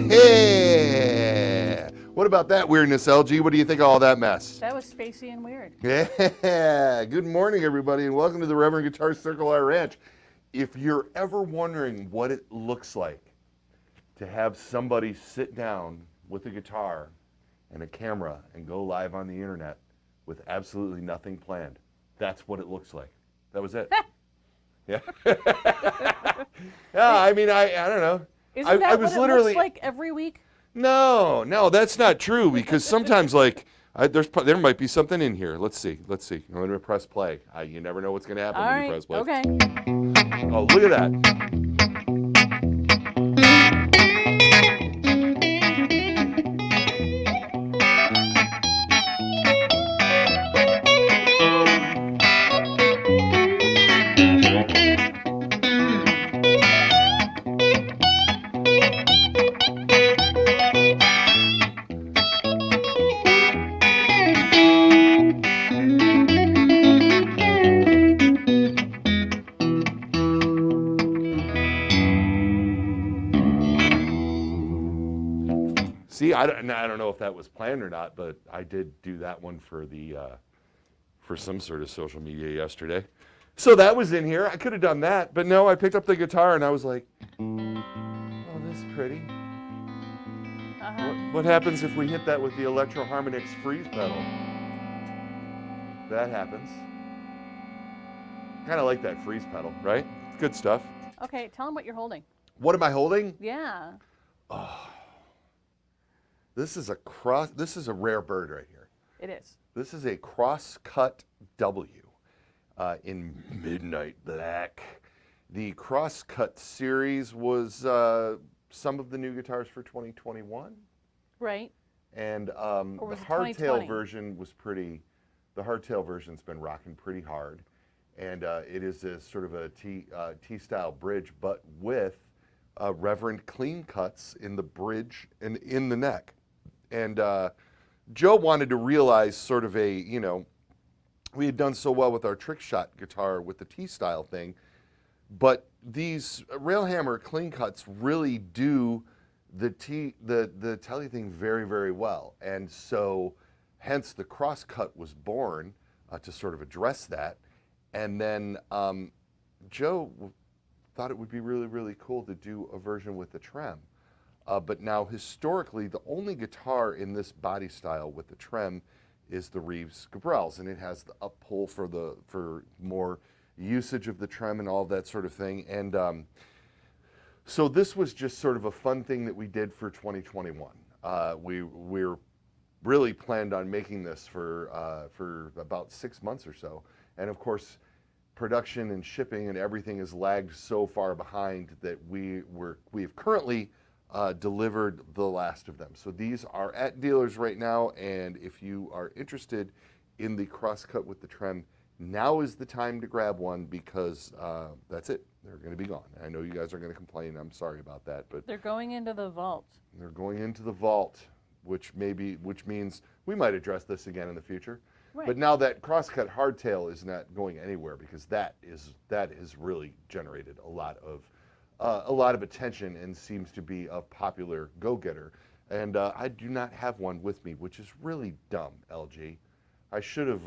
Hey! What about that weirdness, LG? What do you think of all that mess? That was spacey and weird. Yeah! Good morning, everybody, and welcome to the Reverend Guitar Circle our Ranch. If you're ever wondering what it looks like to have somebody sit down with a guitar and a camera and go live on the internet with absolutely nothing planned, that's what it looks like. That was it. Yeah. Yeah, I mean, I don't know. Isn't that what it looks like every week? No, that's not true, because sometimes, like, there might be something in here. Let's see. I'm going to press play. You never know what's going to happen when you press play. Okay. Oh, look at that. See, I don't know if that was planned or not, but I did do that one for for some sort of social media yesterday. So that was in here. I could have done that, but no, I picked up the guitar and I was like, oh, this is pretty. What happens if we hit that with the Electro Harmonix freeze pedal? That happens. Kind of like that freeze pedal, right? Good stuff. Okay, tell them what you're holding. What am I holding? Yeah. Oh. This is a rare bird right here. It is. This is a Crosscut W in Midnight Black. The Crosscut series was some of the new guitars for 2021. Right. And the hardtail version was pretty. The hardtail version's been rocking pretty hard, and it is a sort of a T-style bridge, but with Reverend clean cuts in the bridge and in the neck. And Joe wanted to realize sort of we had done so well with our trick shot guitar with the T-style thing, but these Railhammer clean cuts really do the telly thing very, very well. And so hence the Crosscut was born to sort of address that. And then Joe thought it would be really, really cool to do a version with the trem. But now, historically, the only guitar in this body style with the trem is the Reeves Gabrels, and it has the up pull for more usage of the trem and all that sort of thing. And so this was just sort of a fun thing that we did for 2021. We're really planned on making this for about 6 months or so. And of course, production and shipping and everything has lagged so far behind that we've currently delivered the last of them. So these are at dealers right now, and if you are interested in the Crosscut with the trem, now is the time to grab one, because that's it. They're going to be gone. I know you guys are going to complain. I'm sorry about that, but they're going into the vault. They're going into the vault, which means we might address this again in the future. Right. But now that Crosscut hardtail is not going anywhere, because that has really generated a lot of attention and seems to be a popular go-getter. And I do not have one with me, which is really dumb, LG. I should have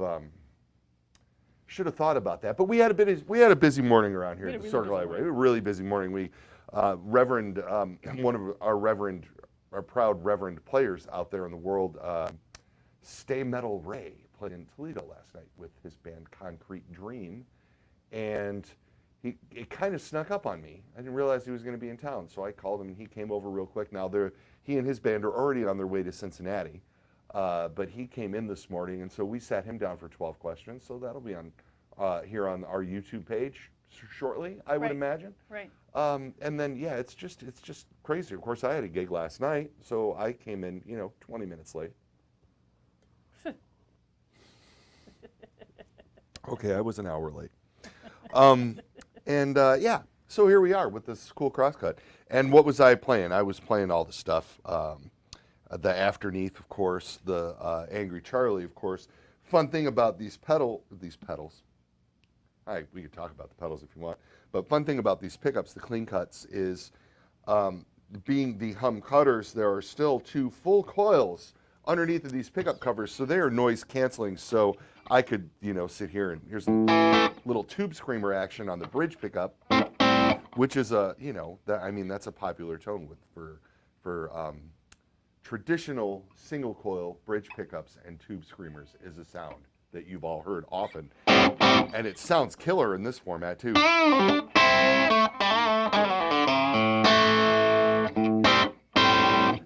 thought about that. But we had a busy morning around here at the Circle Library. A really busy morning. We one of our proud Reverend players out there in the world, Stay Metal Ray, played in Toledo last night with his band Concrete Dream, and it kind of snuck up on me. I didn't realize he was going to be in town, so I called him and he came over real quick. Now he and his band are already on their way to Cincinnati, but he came in this morning, and so we sat him down for 12 questions. So that'll be on here on our YouTube page shortly, I would imagine. Right. And then yeah, it's just crazy. Of course, I had a gig last night, so I came in 20 minutes late. Okay, I was an hour late. Yeah, so here we are with this cool Crosscut. And what was I playing? I was playing all the stuff. The Afterneath, of course, the Angry Charlie, of course. Fun thing about these pedals. We could talk about the pedals if you want. But fun thing about these pickups, the clean cuts, is being the hum cutters, there are still 2 full coils underneath of these pickup covers, so they are noise canceling. So I could, sit here and here's a little tube screamer action on the bridge pickup, which is that's a popular tone for traditional single coil bridge pickups, and tube screamers is a sound that you've all heard often, and it sounds killer in this format too.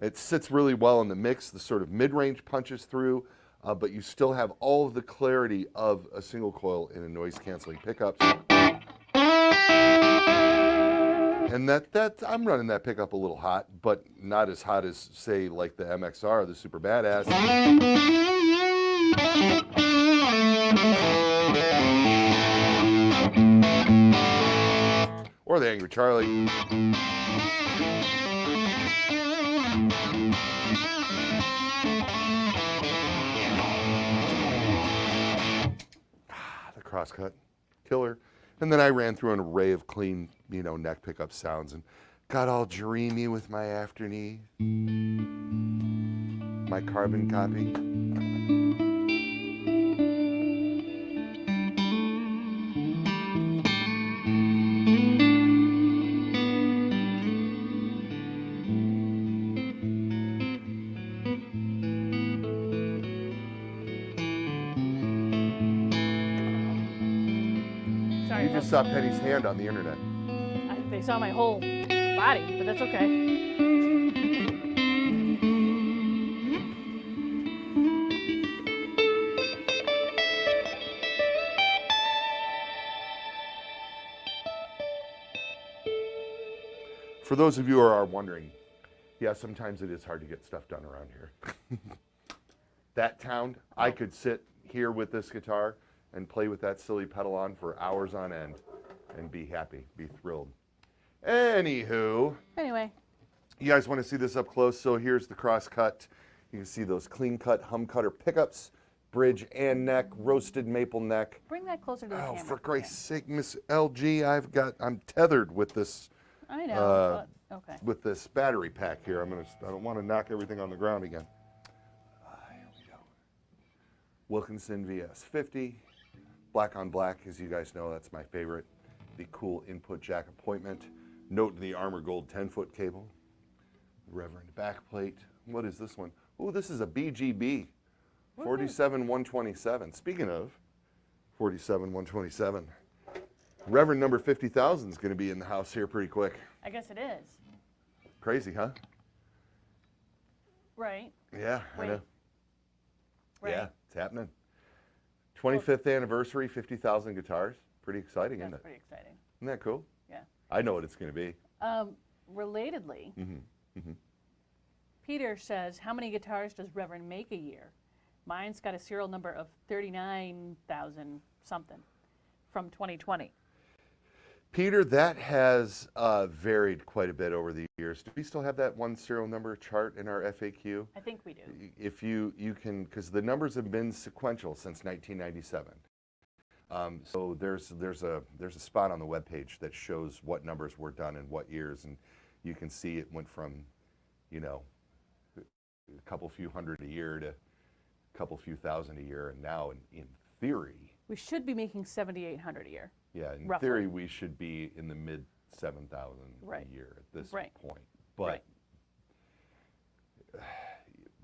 It sits really well in the mix. The sort of mid-range punches through, but you still have all of the clarity of a single coil in a noise-canceling pickup. And that I'm running that pickup a little hot, but not as hot as, say, like the MXR, the Super Badass. Or the Angry Charlie. The Crosscut, killer. And then I ran through an array of clean, neck pickup sounds and got all dreamy with my Afterneath, my carbon copy. You just saw Penny's hand on the internet. They saw my whole body, but that's okay. For those of you who are wondering, yeah, sometimes it is hard to get stuff done around here. That sound, I could sit here with this guitar and play with that silly pedal on for hours on end and be happy, be thrilled. Anywho. Anyway. You guys want to see this up close? So here's the Crosscut. You can see those clean cut hum cutter pickups, bridge and neck, roasted maple neck. Bring that closer to the camera. Oh, for Christ's sake, Miss LG, I'm tethered with this. I know, but okay. With this battery pack here. I don't want to knock everything on the ground again. Here we go. Wilkinson VS50. Black on black, as you guys know, that's my favorite. The cool input jack appointment. Note the Armor Gold 10-foot cable. Reverend backplate. What is this one? Oh, this is a BGB. 47127. Speaking of 47127, Reverend number 50,000 is going to be in the house here pretty quick. I guess it is. Crazy, huh? Right. Yeah, Wait. I know. Right. Yeah, it's happening. 25th anniversary, 50,000 guitars. Pretty exciting, isn't That's it? pretty exciting. Isn't that cool? Yeah. I know what it's going to be. Relatedly, Peter says, how many guitars does Reverend make a year? Mine's got a serial number of 39,000 something from 2020. Peter, that has varied quite a bit over the years. Do we still have that one serial number chart in our FAQ? I think we do. If you can, because the numbers have been sequential since 1997. So there's a spot on the webpage that shows what numbers were done in what years, and you can see it went from, you know, a couple few hundred a year to a couple few thousand a year, and now in theory, We should be making 7,800 a year. yeah, in roughly. theory we should be in the mid 7,000 Right. a year at this Right. point. But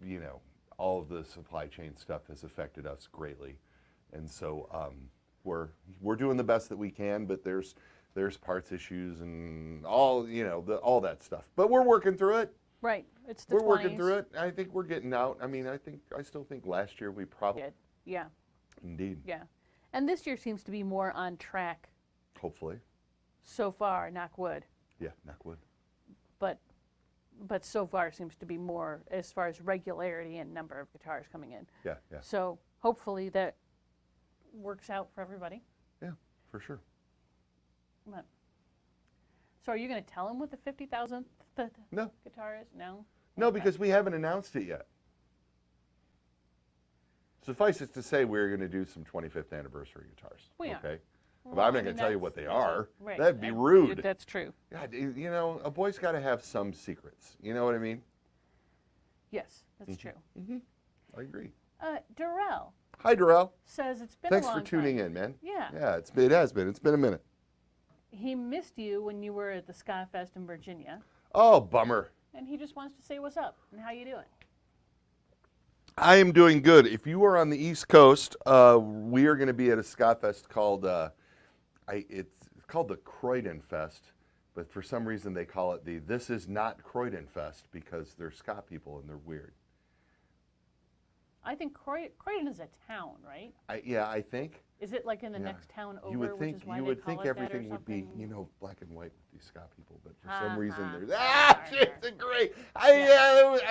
you know, all of the supply chain stuff has affected us greatly, and so we're doing the best that we can. But there's parts issues and all, you know, all that stuff. But we're working through it. Right. It's the We're 20s. working through it. I think we're getting out. I mean, I still think last year we probably Did. Yeah. indeed, Yeah. And this year seems to be more on track hopefully, so far, knock wood. yeah, knock wood. But so far seems to be more as far as regularity and number of guitars coming in. Yeah, yeah, So hopefully that works out for everybody. yeah, for sure. But, so are you going to tell him what the 50,000th No, guitar is? No? no, Okay. because we haven't announced it yet. Suffice it to say, we're going to do some 25th anniversary guitars. We are. Okay. Well, But I'm I not going mean, to tell you that's- what they that's are. right. That'd be rude. That's true. God, you know, a boy's got to have some secrets. You know what I mean? Yes, that's true. I agree. Darrell Hi, Darrell. says it's been Thanks a long for tuning time. in, man. Yeah. Yeah, it has been. It's been a minute. He missed you when you were at the Ska Fest in Virginia, Oh, bummer. and he just wants to say what's up and how you doing. I am doing good. If you are on the East Coast, we are going to be at a ska fest called it's called the Croydon Fest, but for some reason they call it the This Is Not Croydon Fest because they're ska people and they're weird. I think Croydon is a town, right? I think. Is it like in the Yeah. next town over, You would think which is why they call it everything that or would be, something? you know, black and white with these ska people, but for Ha, some reason ha. there's it's great. I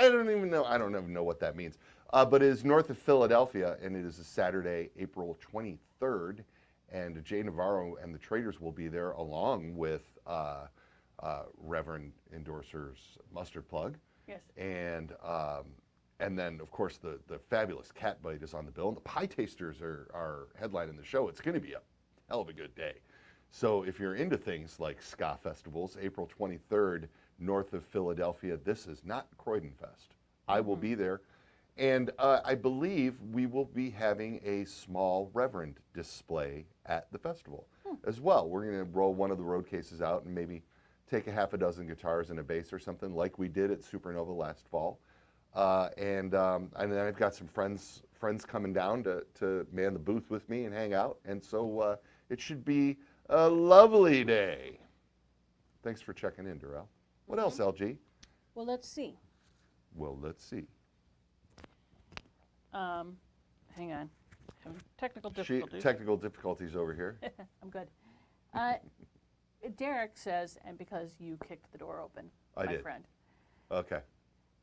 don't even know. I don't even know what that means. But it is north of Philadelphia, and it is a Saturday, April 23rd, and Jay Navarro and the Traders will be there along with Reverend Endorser's Mustard Plug. Yes. And then, of course, the fabulous Cat Bite is on the bill, and the Pie Tasters are headlining the show. It's going to be a hell of a good day. So if you're into things like ska festivals, April 23rd, north of Philadelphia, this is not Croydon Fest. I will be there. And I believe we will be having a small Reverend display at the festival as well. We're going to roll one of the road cases out and maybe take a half a dozen guitars and a bass or something like we did at Supernova last fall. And then I've got some friends coming down to man the booth with me and hang out. And so it should be a lovely day. Thanks for checking in, Darrell. What else, LG? Well, let's see. Well, let's see. Hang on. Having technical difficulties. Technical difficulties over here. I'm good. Derek says, and because you kicked the door open, I my did. friend. Okay.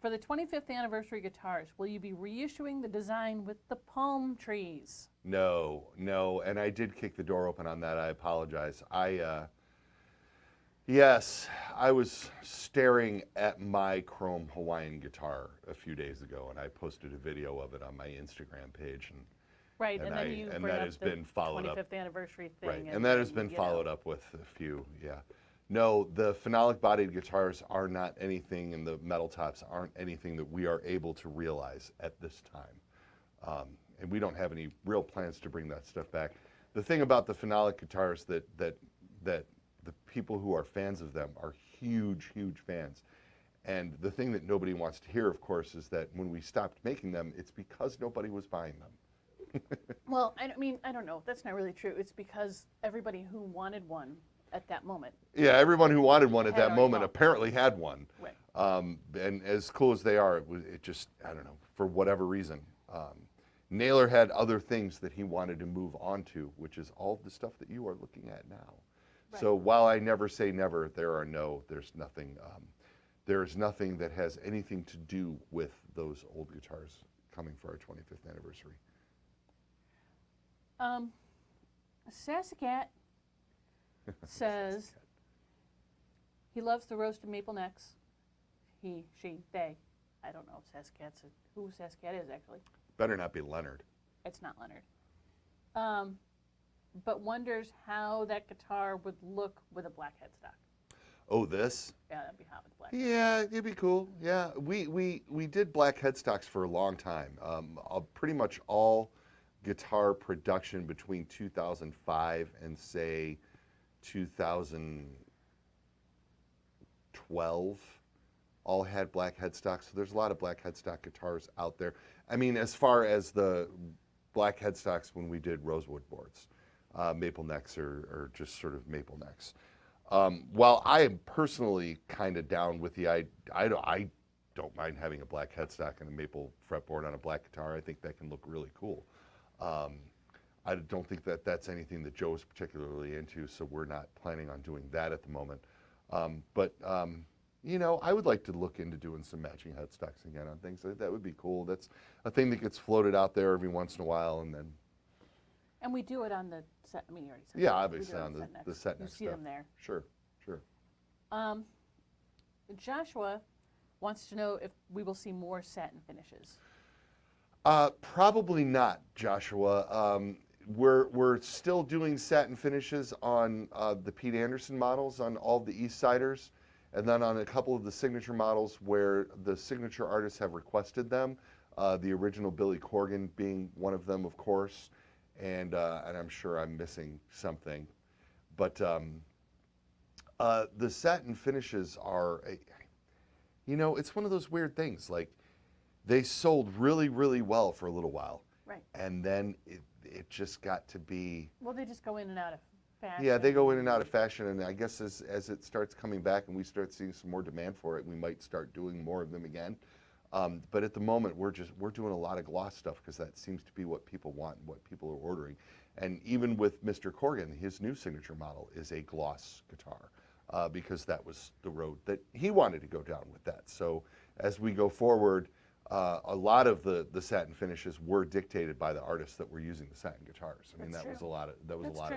For the 25th anniversary guitars, will you be reissuing the design with the palm trees? No, and I did kick the door open on that. I apologize. Yes, I was staring at my chrome Hawaiian guitar a few days ago, and I posted a video of it on my Instagram page, Right, And and then I- you and bring that up has the been followed up. 25th anniversary thing. right, and that has been followed up with a few, yeah. No, the phenolic-bodied guitars are not anything, and the metal tops aren't anything that we are able to realize at this time. And we don't have any real plans to bring that stuff back. The thing about the phenolic guitars that the people who are fans of them are huge, huge fans. And the thing that nobody wants to hear, of course, is that when we stopped making them, it's because nobody was buying them. Well, I mean, I don't know. That's not really true. It's because everybody who wanted one at that moment. Yeah, everyone who wanted one at that moment one. apparently had one. Right. And as cool as they are, it just, I don't know, for whatever reason. Naylor had other things that he wanted to move on to, which is all the stuff that you are looking at now. Right. So while I never say never, there's nothing that has anything to do with those old guitars coming for our 25th anniversary. Sassy says he loves the roasted maple necks. He, she, they. I don't know if who Sassy is actually. Better not be Leonard. It's not Leonard. But wonders how that guitar would look with a black headstock. Oh, this? Yeah, that'd be hot with black. Yeah, it'd be cool. Yeah, we did black headstocks for a long time. Pretty much all guitar production between 2005 and say 2012 all had black headstocks. So there's a lot of black headstock guitars out there. I mean, as far as the black headstocks when we did rosewood boards, maple necks or just sort of maple necks. While I am personally kind of down with the I don't mind having a black headstock and a maple fretboard on a black guitar. I think that can look really cool. I don't think that that's anything that Joe is particularly into, so we're not planning on doing that at the moment. You know, I would like to look into doing some matching headstocks again on things. That would be cool. That's a thing that gets floated out there every once in a while, and then. And we do it on the set. I mean, you already said. Yeah, that. obviously on the set next. You see them there. Sure. Joshua wants to know if we will see more satin finishes. Probably not, Joshua. We're still doing satin finishes on the Pete Anderson models on all the East Siders, and then on a couple of the signature models where the signature artists have requested them. The original Billy Corgan being one of them, of course, and I'm sure I'm missing something, but the satin finishes are, you know, it's one of those weird things. Like, they sold really, really well for a little while. Right. And then it just got to be... Well, they just go in and out of fashion. Yeah, they go in and out of fashion, and I guess as it starts coming back and we start seeing some more demand for it, we might start doing more of them again. But at the moment, we're doing a lot of gloss stuff because that seems to be what people want and what people are ordering. And even with Mr. Corgan, his new signature model is a gloss guitar because that was the road that he wanted to go down with that. So as we go forward, a lot of the satin finishes were dictated by the artists that were using the satin guitars. I mean, that was a lot of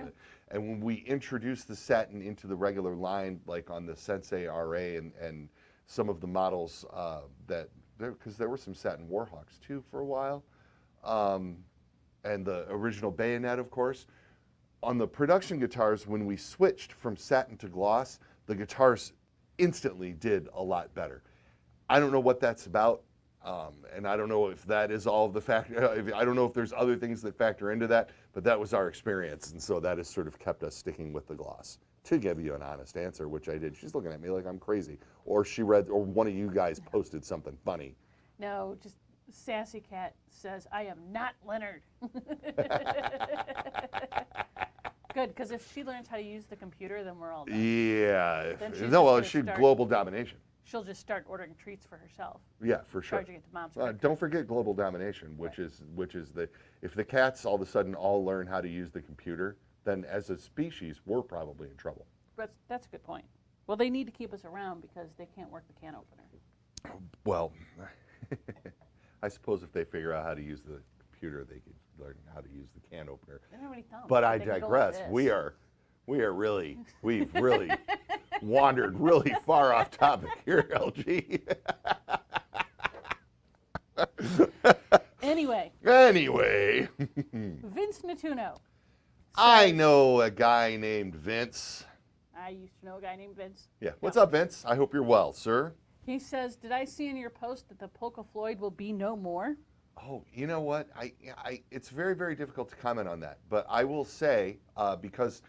it. And when we introduced the satin into the regular line, like on the Sensei RA and some of the models because there were some satin Warhawks too for a while, and the original Bayonet, of course. On the production guitars, when we switched from satin to gloss, the guitars instantly did a lot better. I don't know what that's about. And I don't know if that is all of the factor. I don't know if there's other things that factor into that, but that was our experience, and so that has sort of kept us sticking with the gloss. To give you an honest answer, which I did. She's looking at me like I'm crazy, or she read, or one of you guys posted something funny. No, just Sassy Cat says, "I am not Leonard." Good, because if she learns how to use the computer, then we're all done. Yeah. She's global domination. She'll just start ordering treats for herself. Yeah, for sure. Charging it to mom's. Don't forget global domination, which is if the cats all of a sudden all learn how to use the computer, then as a species we're probably in trouble. That's a good point. Well, they need to keep us around because they can't work the can opener. Well, I suppose if they figure out how to use the computer, they could learn how to use the can opener. They don't have any thumbs. But I digress. We've really wandered really far off topic here, LG. Anyway. Vince Natuno. I know a guy named Vince. I used to know a guy named Vince. Yeah. What's up, Vince? I hope you're well, sir. He says, "Did I see in your post that the Polka Floyd will be no more?" Oh, you know what? It's very, very difficult to comment on that. But I will say, because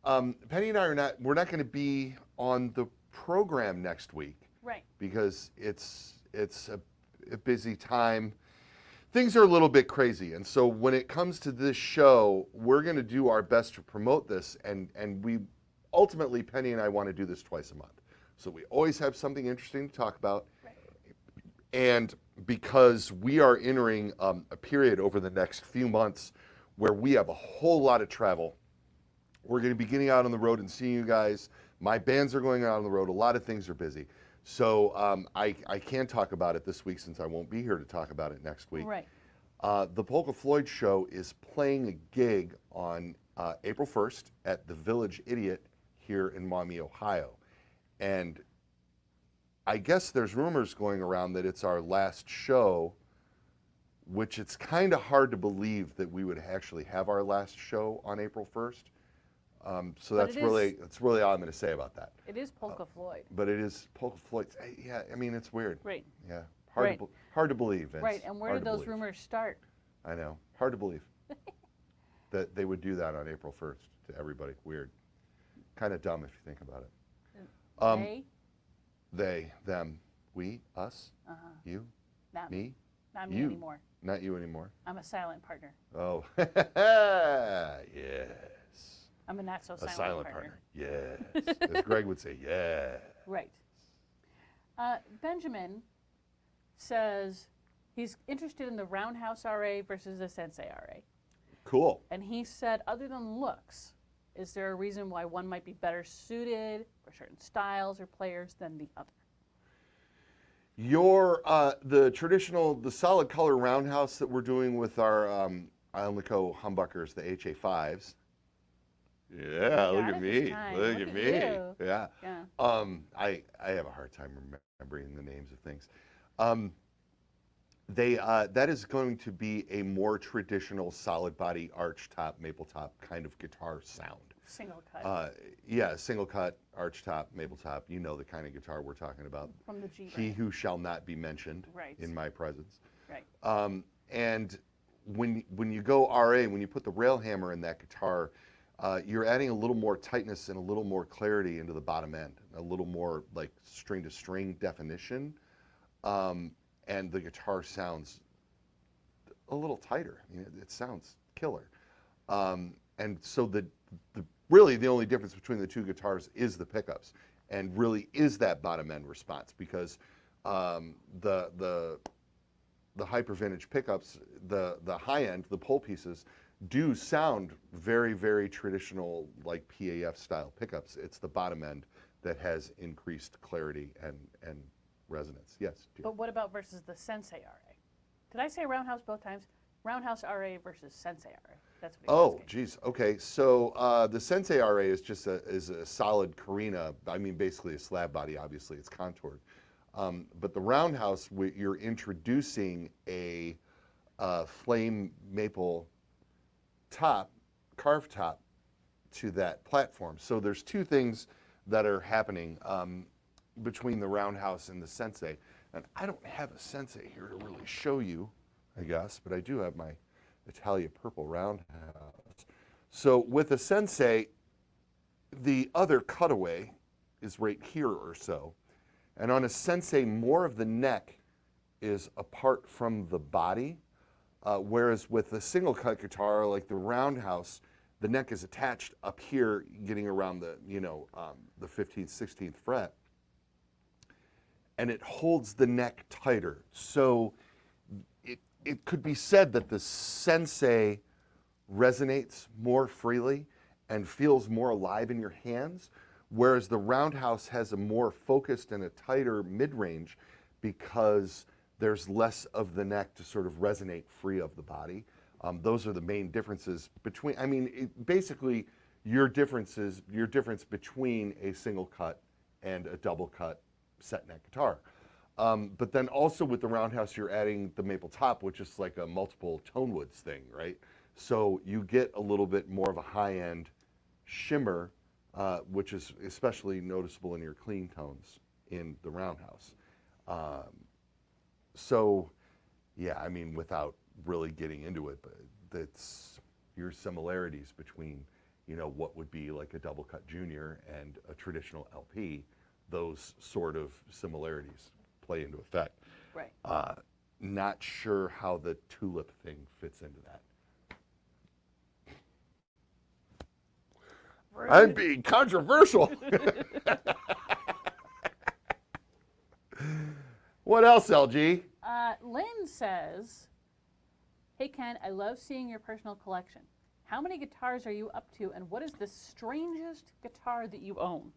Penny and I we're not going to be on the program next week. Right. Because it's a busy time. things are a little bit crazy. And so when it comes to this show, we're going to do our best to promote this. And we ultimately, Penny and I want to do this twice a month. So we always have something interesting to talk about. Right. And because we are entering a period over the next few months where we have a whole lot of travel, we're going to be getting out on the road and seeing you guys. My bands are going out on the road. A lot of things are busy. So I can't talk about it this week since I won't be here to talk about it next week. Right. The Polka Floyd show is playing a gig on April 1st at the Village Idiot here in Maumee, Ohio. And I guess there's rumors going around that it's our last show, which it's kind of hard to believe that we would actually have our last show on April 1st. So that's really all I'm going to say about that. It is Polka Floyd. But it is Polka Floyd. Yeah, I mean, it's weird. Right. Yeah, hard to believe, Vince. Right, and where did those rumors start? I know, hard to believe that they would do that on April 1st to everybody. Weird. Kind of dumb if you think about it. They, them, we, us, you, not me, not me anymore. Not you anymore. I'm a silent partner. Oh, yes. I'm a not so silent, partner. Yes. As Greg would say, yeah. Right. Benjamin says he's interested in the Roundhouse RA versus the Sensei RA. Cool. And he said, other than looks, is there a reason why one might be better suited for certain styles or players than the other? The solid color Roundhouse that we're doing with our Alnico humbuckers, the HA5s. Yeah, look at me. Look at me. Yeah. I have a hard time remembering the names of things. That is going to be a more traditional solid body arch top, maple top kind of guitar sound. Single cut. Yeah, single cut, arch top, maple top. You know the kind of guitar we're talking about. From the G. He who shall not be mentioned in my presence. Right. And when you go RA, when you put the rail hammer in that guitar, you're adding a little more tightness and a little more clarity into the bottom end, a little more like string to string definition. And the guitar sounds a little tighter. I mean, it sounds killer. And so really the only difference between the two guitars is the pickups, and really is that bottom end response, because the hyper vintage pickups, the high end, the pole pieces, do sound very, very traditional, like PAF style pickups. It's the bottom end that has increased clarity and resonance. Yes, Jim. But what about versus the Sensei RA? Did I say Roundhouse both times? Roundhouse RA versus Sensei RA. That's what he's geez. Okay, so the Sensei RA is just a solid Carina. I mean, basically a slab body. Obviously, it's contoured. But the Roundhouse, you're introducing a flame maple top, carved top, to that platform. So there's two things that are happening between the Roundhouse and the Sensei. And I don't have a Sensei here to really show you, I guess, but I do have my Italia Purple Roundhouse. So with the Sensei, the other cutaway is right here or so. And on a Sensei, more of the neck is apart from the body, whereas with the single cut guitar, like the Roundhouse, the neck is attached up here, getting around the, the 15th, 16th fret. And it holds the neck tighter. So it could be said that the Sensei resonates more freely and feels more alive in your hands, whereas the Roundhouse has a more focused and a tighter mid-range because there's less of the neck to sort of resonate free of the body. Those are the main differences between, basically your difference between a single cut and a double cut set neck guitar. But then also with the Roundhouse, you're adding the maple top, which is like a multiple tone woods thing, right? So you get a little bit more of a high-end shimmer, which is especially noticeable in your clean tones in the Roundhouse. So, yeah, I mean, without really getting into it, but that's your similarities between, what would be like a double cut junior and a traditional LP. Those sort of similarities play into effect. Right. not sure how the tulip thing fits into that. Rude. I'm being controversial. What else, LG? Lynn says, "Hey Ken, I love seeing your personal collection. How many guitars are you up to, and what is the strangest guitar that you own?"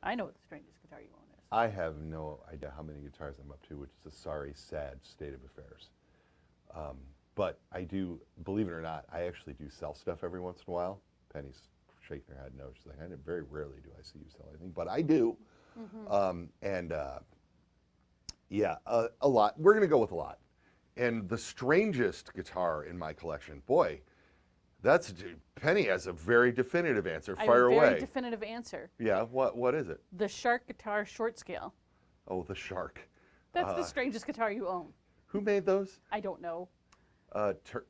I know what the strangest guitar you own is. I have no idea how many guitars I'm up to, which is a sorry, sad state of affairs. But I do, believe it or not, I actually do sell stuff every once in a while. Penny's shaking her head no. She's like, very rarely do I see you sell anything, but I do. Yeah, a lot. We're going to go with a lot. And the strangest guitar in my collection, boy, Penny has a very definitive answer. Fire away. I have a very definitive answer. Yeah, what is it? The Shark Guitar Short Scale. Oh, the Shark. That's the strangest guitar you own. Who made those? I don't know.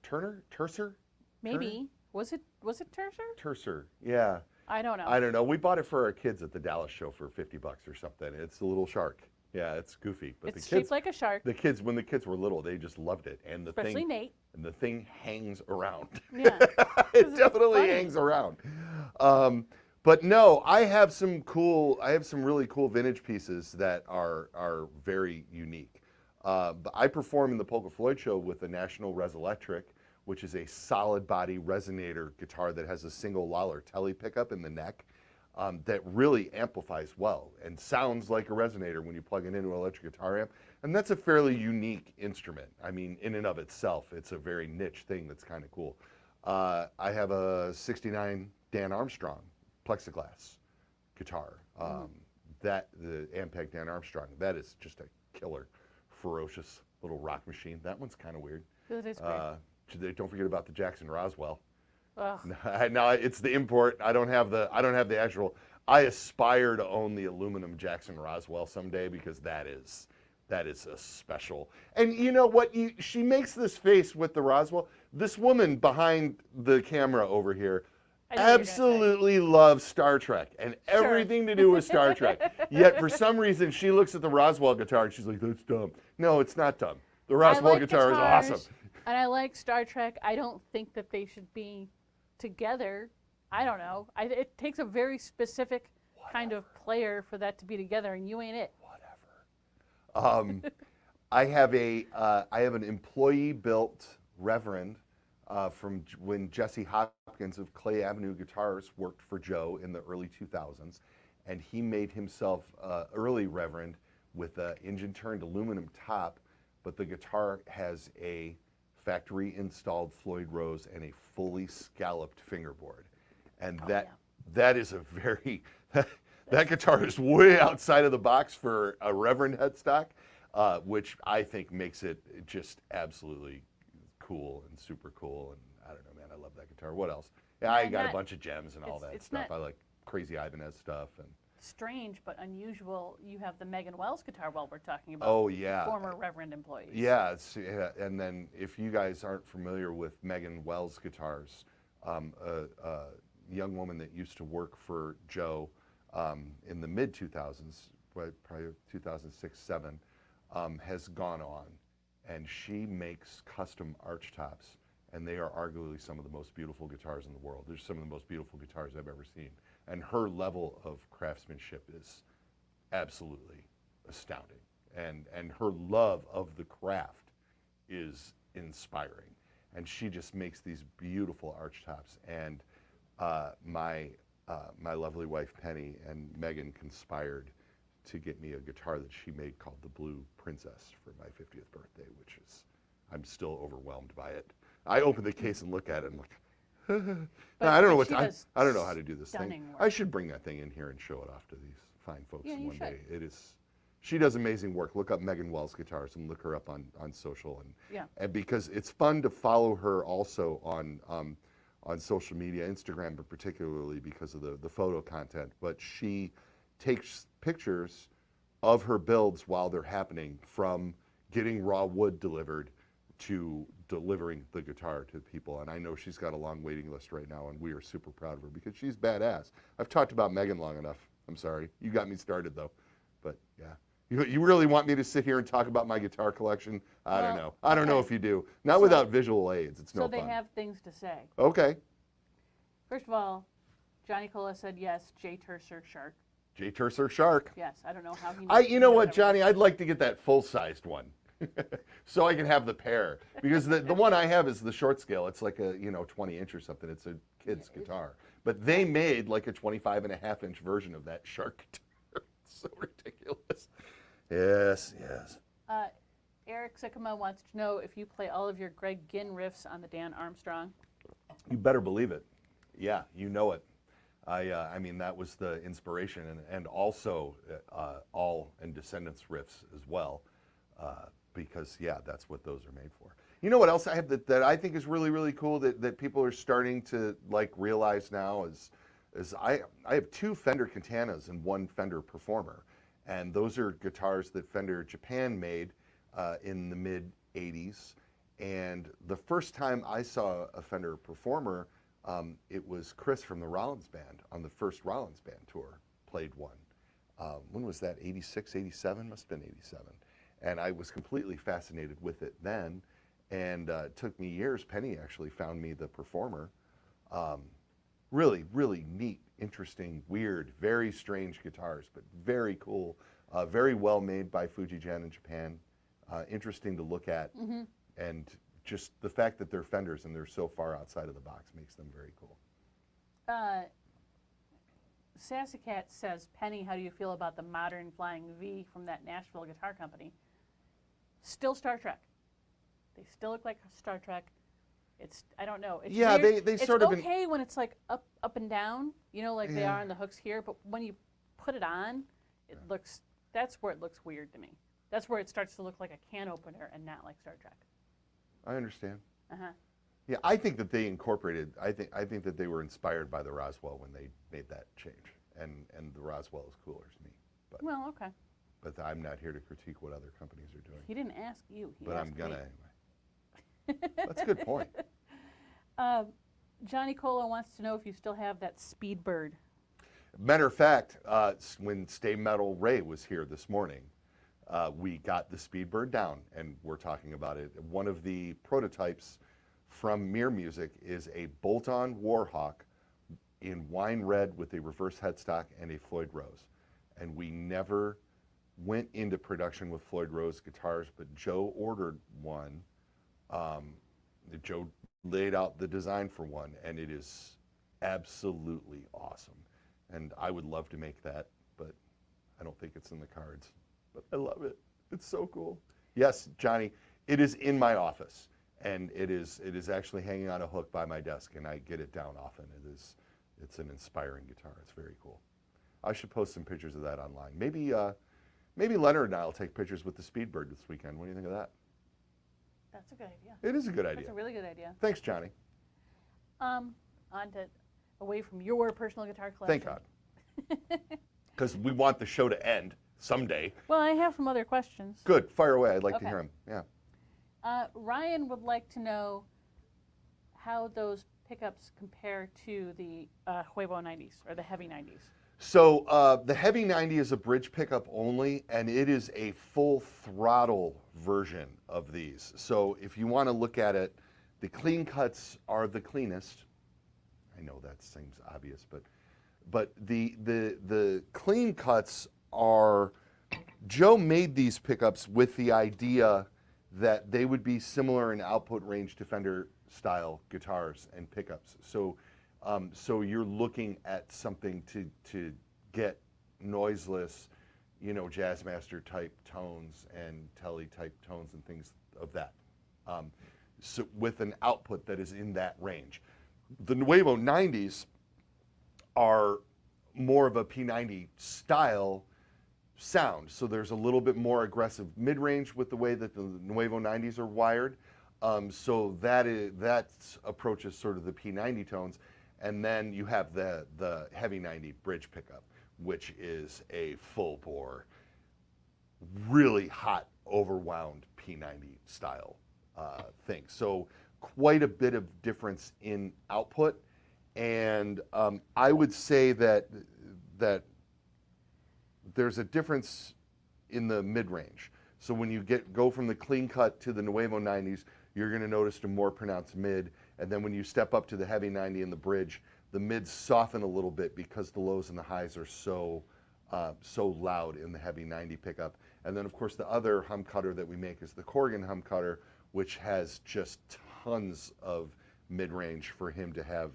Turner? Tercer? Maybe. Turner? Was it Tercer? Tercer, yeah. I don't know. I don't know. We bought it for our kids at the Dallas show for $50 or something. It's a little shark. Yeah, it's goofy. But it's shaped like a shark. When the kids were little, they just loved it. And Especially Nate. And the thing hangs around. Yeah. It definitely hangs around. But no, I have some really cool vintage pieces that are very unique. But I perform in the Polka Floyd show with the National Res Electric, which is a solid body resonator guitar that has a single Lawler Telly pickup in the neck. That really amplifies well and sounds like a resonator when you plug it into an electric guitar amp. And that's a fairly unique instrument. I mean, in and of itself, it's a very niche thing that's kind of cool. I have a 69 Dan Armstrong plexiglass guitar. The Ampeg Dan Armstrong, that is just a killer, ferocious little rock machine. That one's kind of weird. It is weird. Don't forget about the Jackson Roswell. Ugh. No, it's the import. I don't have the actual. I aspire to own the aluminum Jackson Roswell someday because that is a special. And you know what? She makes this face with the Roswell. This woman behind the camera over here absolutely loves Star Trek and everything to do with Star Trek. Yet for some reason she looks at the Roswell guitar and she's like, "That's dumb." No, it's not dumb. The Roswell guitar is awesome. And I like Star Trek. I don't think that they should be together. I don't know. It takes a very specific kind of player for that to be together, and you ain't it. Whatever. I have an employee-built Reverend from when Jesse Hopkins of Clay Avenue Guitars worked for Joe in the early 2000s, and he made himself early Reverend with an engine-turned aluminum top, but the guitar has a factory-installed Floyd Rose and a fully scalloped fingerboard. And that is a very, that guitar is way outside of the box for a Reverend headstock, which I think makes it just absolutely cool and super cool. And I don't know, man, I love that guitar. What else? Yeah, I got a bunch of gems and all that stuff. I like Crazy Ibanez stuff. And strange but unusual. You have the Megan Wells guitar while we're talking about former Reverend employees. Yeah, and then if you guys aren't familiar with Megan Wells guitars, a young woman that used to work for Joe in the mid-2000s, probably 2006, 7, has gone on, and she makes custom arch tops, and they are arguably some of the most beautiful guitars in the world. They're some of the most beautiful guitars I've ever seen. And her level of craftsmanship is absolutely astounding. And her love of the craft is inspiring. And she just makes these beautiful arch tops. And my lovely wife, Penny, and Megan conspired to get me a guitar that she made called the Blue Princess for my 50th birthday, which is, I'm still overwhelmed by it. I open the case and look at it and look, I don't know how to do this thing. Work. I should bring that thing in here and show it off to these fine folks one day. She does amazing work. Look up Megan Wells Guitars and look her up on social, and because it's fun to follow her also on social media, Instagram, but particularly because of the photo content. But she takes pictures of her builds while they're happening, from getting raw wood delivered to delivering the guitar to people. And I know she's got a long waiting list right now, and we are super proud of her because she's badass. I've talked about Megan long enough. I'm sorry. You got me started, though. But, yeah. You really want me to sit here and talk about my guitar collection? I don't know. I don't know okay. if you do. Not without visual aids. It's no So fun. they have things to say. Okay. First of all, Johnny Cola said yes, J. Terser Shark. J. Terser Shark. Yes, I don't know how he You know what, Johnny? I'd like to get that full-sized one. So I can have the pair. Because the one I have is the short scale. It's like a, 20-inch or something. It's a kid's guitar. But they made like a 25.5-inch version of that Shark guitar. It's so ridiculous. Yes. Eric Sycamore wants to know if you play all of your Greg Ginn riffs on the Dan Armstrong. You better believe it. Yeah, you know it. I mean, that was the inspiration, and also All and Descendants riffs as well, because, yeah, that's what those are made for. You know what else I have that I think is really, really cool that people are starting to, like, realize now is I have 2 Fender Cantanas and 1 Fender Performer, and those are guitars that Fender Japan made in the mid-'80s, and the first time I saw a Fender Performer, it was Chris from the Rollins Band on the first Rollins Band tour played one. When was that? 86, 87? Must have been 87. And I was completely fascinated with it then. And it took me years. Penny actually found me the Performer. Really, really neat, interesting, weird, very strange guitars, but very cool. Very well made by Fujigen in Japan. Interesting to look at. Mm-hmm. And just the fact that they're Fenders and they're so far outside of the box makes them very cool. Sassy Cat says, Penny, how do you feel about the modern Flying V from that Nashville guitar company? Still Star Trek. They still look like Star Trek. I don't know. It's weird. they sort of. It's okay when it's like up and down, like they are on the hooks here, but when you put it on, that's where it looks weird to me. That's where it starts to look like a can opener and not like Star Trek. I understand. Uh-huh. Yeah, I think that they incorporated. I think that they were inspired by the Roswell when they made that change, and the Roswell is cooler to me. But, well, okay. But I'm not here to critique what other companies are doing. He didn't ask you. But I'm gonna anyway. That's a good point. Johnny Cola wants to know if you still have that Speedbird. Matter of fact, when Stay Metal Ray was here this morning, we got the Speedbird down, and we're talking about it. One of the prototypes from Mere Music is a bolt-on Warhawk in wine red with a reverse headstock and a Floyd Rose. And we never went into production with Floyd Rose guitars, but Joe ordered one. Joe laid out the design for one, and it is absolutely awesome. And I would love to make that, but I don't think it's in the cards. But I love it. It's so cool. Yes, Johnny, it is in my office, and it is actually hanging on a hook by my desk, and I get it down often. It's an inspiring guitar. It's very cool. I should post some pictures of that online. Maybe Leonard and I will take pictures with the Speedbird this weekend. What do you think of that? That's a good idea. It is a good idea. That's a really good idea. Thanks, Johnny. On to away from your personal guitar collection. Thank God. Because we want the show to end someday. Well, I have some other questions. Good. Fire away. I'd like to hear them. Yeah. Ryan would like to know how those pickups compare to the Huevo 90s or the Heavy 90s. So the Heavy 90 is a bridge pickup only, and it is a full throttle version of these. So if you want to look at it, the clean cuts are the cleanest. I know that seems obvious, but the clean cuts are, Joe made these pickups with the idea that they would be similar in output range to Fender style guitars and pickups. So you're looking at something to get noiseless, Jazzmaster type tones and Tele type tones and things of that. So with an output that is in that range. The Nuevo 90s are more of a P90 style sound. So there's a little bit more aggressive mid-range with the way that the Nuevo 90s are wired. So that approaches sort of the P90 tones. And then you have the Heavy 90 bridge pickup, which is a full bore, really hot, overwound P90 style thing. So quite a bit of difference in output. And I would say that there's a difference in the mid-range. So when you go from the clean cut to the Nuevo 90s, you're going to notice a more pronounced mid. And then when you step up to the heavy 90 in the bridge, the mids soften a little bit because the lows and the highs are so loud in the heavy 90 pickup. And then, of course, the other hum cutter that we make is the Corgan hum cutter, which has just tons of mid-range for him to have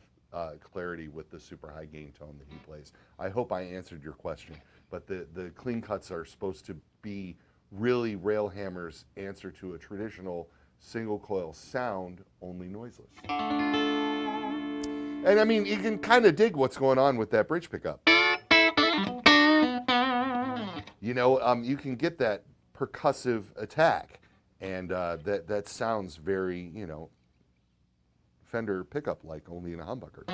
clarity with the super high gain tone that he plays. I hope I answered your question, but the clean cuts are supposed to be really Railhammer's answer to a traditional single coil sound, only noiseless. And I mean, you can kind of dig what's going on with that bridge pickup. You know, you can get that percussive attack, and that sounds very, you know, Fender pickup like, only in a humbucker.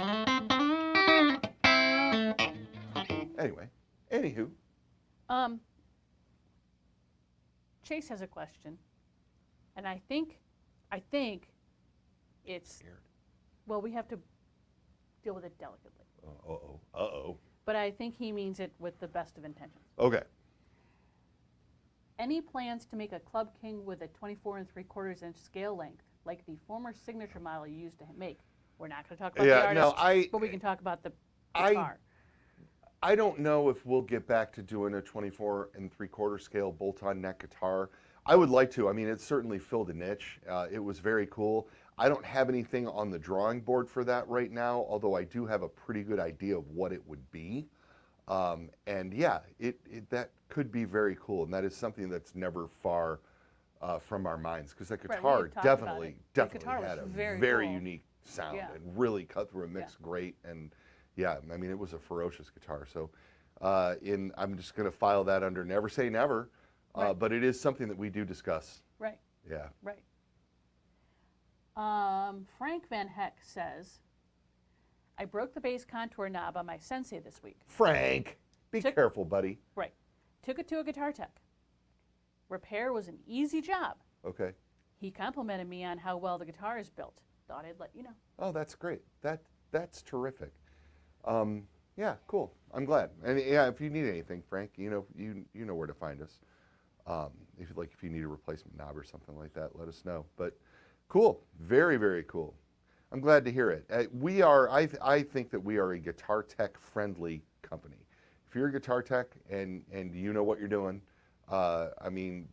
Anyway, anywho. Chase has a question, and I think it's, well, we have to deal with it delicately. Uh-oh. But I think he means it with the best of intentions. Okay. Any plans to make a Club King with a 24 3/4 inch scale length, like the former signature model you used to make? We're not going to talk about the artist, but we can talk about the guitar. I don't know if we'll get back to doing a 24 3/4 scale bolt-on neck guitar. I would like to. I mean, it certainly filled a niche. It was very cool. I don't have anything on the drawing board for that right now, although I do have a pretty good idea of what it would be. And yeah, that could be very cool, and that is something that's never far from our minds, because that guitar definitely had a very unique sound and really cut through a mix great. And yeah, I mean, it was a ferocious guitar. So I'm just going to file that under never say never, but it is something that we do discuss. Right. Yeah. Right. Frank Van Heck says, I broke the bass contour knob on my Sensei this week. Frank, be careful, buddy. Right. Took it to a guitar tech. Repair was an easy job. Okay. He complimented me on how well the guitar is built. Thought I'd let you know. Oh, that's great. That's terrific. Yeah, cool. I'm glad. And yeah, if you need anything, Frank, you know where to find us. If you need a replacement knob or something like that, let us know. But cool. Very, very cool. I'm glad to hear it. I think that we are a guitar tech friendly company. If you're a guitar tech and you know what you're doing, I mean,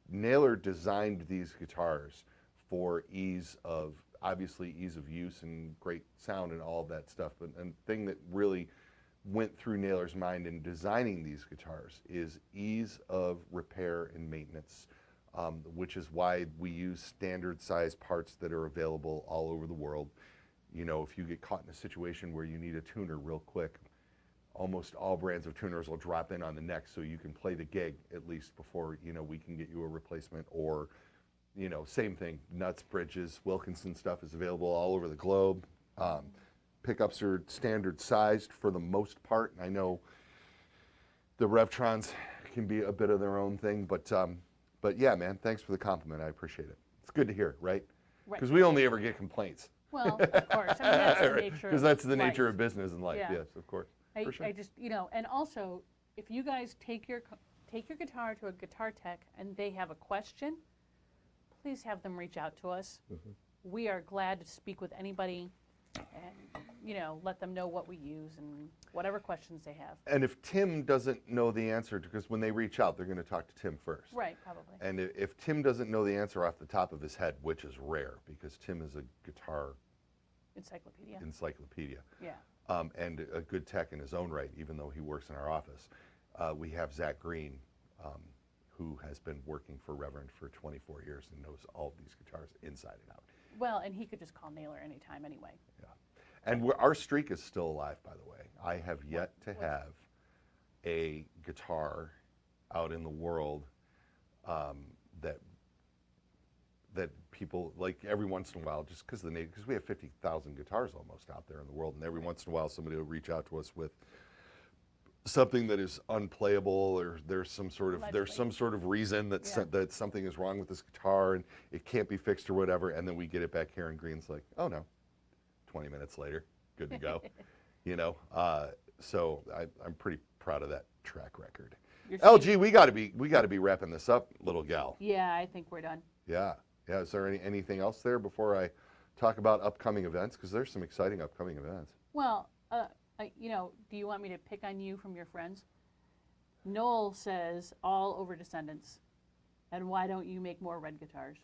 Naylor designed these guitars for obviously ease of use and great sound and all of that stuff. But a thing that really went through Naylor's mind in designing these guitars is ease of repair and maintenance, which is why we use standard size parts that are available all over the world. You know, if you get caught in a situation where you need a tuner real quick, almost all brands of tuners will drop in on the neck so you can play the gig at least before, we can get you a replacement. Or, same thing, nuts, bridges, Wilkinson stuff is available all over the globe. Pickups are standard sized for the most part. I know the Revtrons can be a bit of their own thing, but yeah, man, thanks for the compliment. I appreciate it. It's good to hear, right? Because we only ever get complaints. Well, of course. I mean, that's the nature. Because that's the nature of business and life. Yes, of course. I just, and also, if you guys take your guitar to a guitar tech and they have a question, please have them reach out to us. Mm-hmm. We are glad to speak with anybody and, let them know what we use and whatever questions they have. And if Tim doesn't know the answer, because when they reach out, they're going to talk to Tim first. Right, probably. And if Tim doesn't know the answer off the top of his head, which is rare, because Tim is a guitar encyclopedia. Yeah. And a good tech in his own right, even though he works in our office. We have Zach Green, who has been working for Reverend for 24 years and knows all of these guitars inside and out. Well, and he could just call Naylor anytime anyway. Yeah. And our streak is still alive, by the way. I have yet to have a guitar out in the world that people, like, every once in a while, just because we have 50,000 guitars almost out there in the world, and every once in a while somebody will reach out to us with something that is unplayable, or there's some sort of reason that something is wrong with this guitar and it can't be fixed or whatever, and then we get it back here and Green's like, oh no, 20 minutes later, good to go. So I'm pretty proud of that track record. LG, we got to be wrapping this up, little gal. Yeah, I think we're done. Yeah. Is there anything else there before I talk about upcoming events? Because there's some exciting upcoming events. Well, do you want me to pick on you from your friends? Noel says all over Descendants, and why don't you make more red guitars?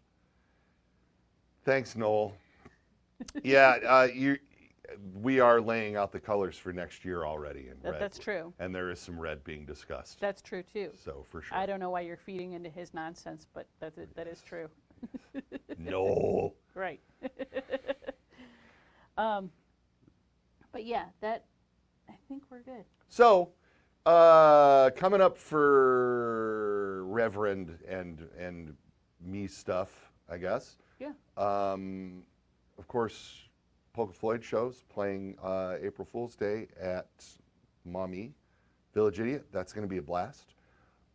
Thanks, Noel. Yeah, we are laying out the colors for next year already in red. That's true. And there is some red being discussed. That's true too. So for sure. I don't know why you're feeding into his nonsense, but that is true. No. Right. But yeah, I think we're good. So, coming up for Reverend and me stuff, I guess. Yeah. Of course, Polka Floyd shows playing April Fool's Day at Maumee Village Idiot. That's going to be a blast.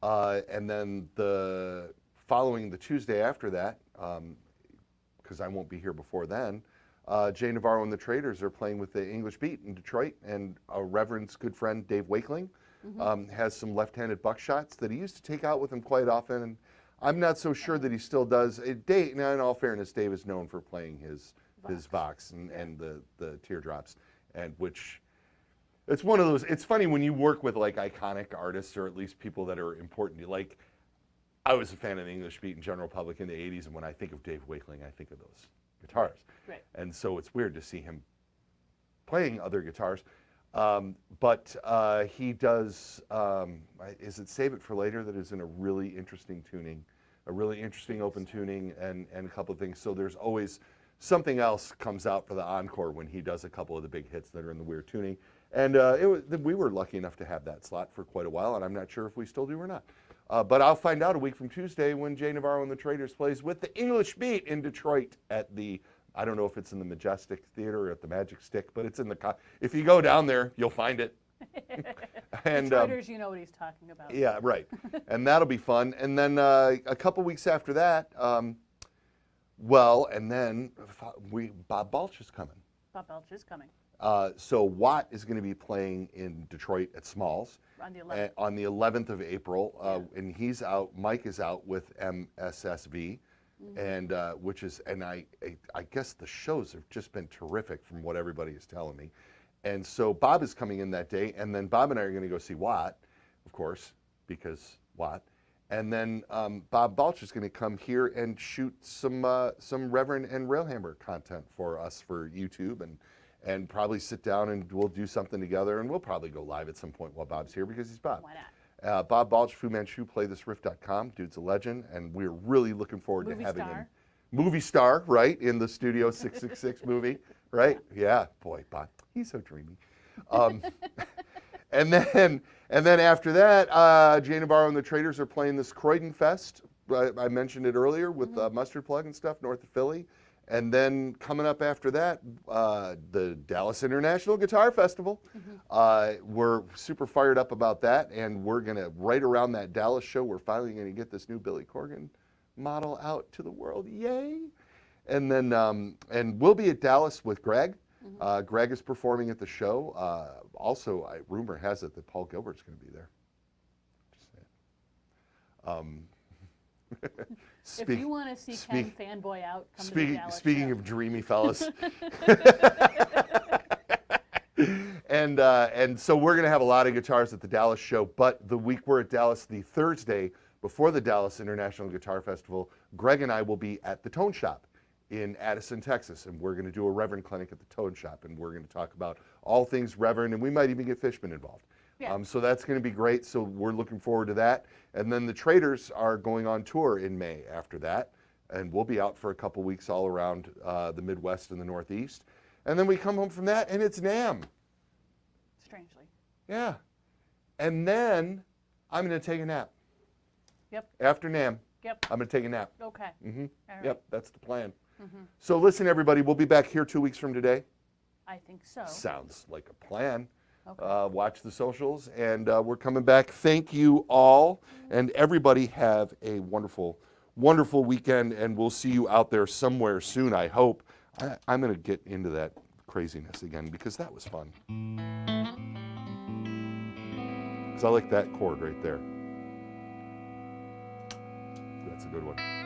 And then following the Tuesday after that, because I won't be here before then, Jay Navarro and the Traders are playing with the English Beat in Detroit, and Reverend's good friend Dave Wakeling has some left-handed buckshots that he used to take out with him quite often, and I'm not so sure that he still does. Now, in all fairness, Dave is known for playing his Vox and the teardrops, and which it's one of those. It's funny when you work with like iconic artists, or at least people that are important to you. Like, I was a fan of the English Beat and General Public in the 80s, and when I think of Dave Wakeling, I think of those guitars. Right. And so it's weird to see him playing other guitars. But he does, is it Save It for Later that is in a really interesting tuning, a really interesting open tuning, and a couple of things. So there's always something else comes out for the encore when he does a couple of the big hits that are in the weird tuning. And we were lucky enough to have that slot for quite a while, and I'm not sure if we still do or not. But I'll find out a week from Tuesday when Jay Navarro and the Traders plays with the English Beat in Detroit at the, I don't know if it's in the Majestic Theater or at the Magic Stick, but it's in the, if you go down there, you'll find it. And Detroiters, you know what he's talking about. Yeah, right. And that'll be fun. And then a couple weeks after that, and then Bob Balch is coming. Bob Balch is coming. So Watt is going to be playing in Detroit at Smalls on the 11th of April, and he's out. Mike is out with MSSV, and which is, and I guess the shows have just been terrific from what everybody is telling me. And so Bob is coming in that day, and then Bob and I are going to go see Watt, of course, because Watt. And then Bob Balch is going to come here and shoot some Reverend and Railhammer content for us for YouTube, and probably sit down and we'll do something together, and we'll probably go live at some point while Bob's here because he's Bob. Why not? Bob Balch, Fu Manchu, playthisriff.com. Dude's a legend, and we're really looking forward to having him. Movie star, right, in the Studio 666 movie, right? Yeah, boy, Bob, he's so dreamy. And then after that, Jay Navarro and the Traders are playing this Croydon Fest. I mentioned it earlier with Mustard Plug and stuff north of Philly. And then coming up after that, the Dallas International Guitar Festival. We're super fired up about that, and we're going to, right around that Dallas show, we're finally going to get this new Billy Corgan model out to the world. Yay! And then, and we'll be at Dallas with Greg. Greg is performing at the show. Also, rumor has it that Paul Gilbert's going to be there. Just saying. If you want to see Ken fanboy out, come to the Dallas Speaking show. of dreamy fellas. And so we're going to have a lot of guitars at the Dallas show, but the week we're at Dallas, the Thursday before the Dallas International Guitar Festival, Greg and I will be at the Tone Shop in Addison, Texas, and we're going to do a Reverend clinic at the Tone Shop, and we're going to talk about all things Reverend, and we might even get Fishman involved. Yeah. So that's going to be great, so we're looking forward to that. And then the Traders are going on tour in May after that, and we'll be out for a couple weeks all around the Midwest and the Northeast. And then we come home from that, and it's NAMM. Strangely. Yeah. And then I'm going to take a nap. Yep. After NAMM. Yep. I'm going to take a nap. Okay. All right. Yep, that's the plan. So listen, everybody, we'll be back here 2 weeks from today. I think so. Sounds like a plan. Okay. Watch the socials, and we're coming back. Thank you all, and everybody have a wonderful, wonderful weekend, and we'll see you out there somewhere soon, I hope. I'm going to get into that craziness again because that was fun. Because I like that chord right there. That's a good one.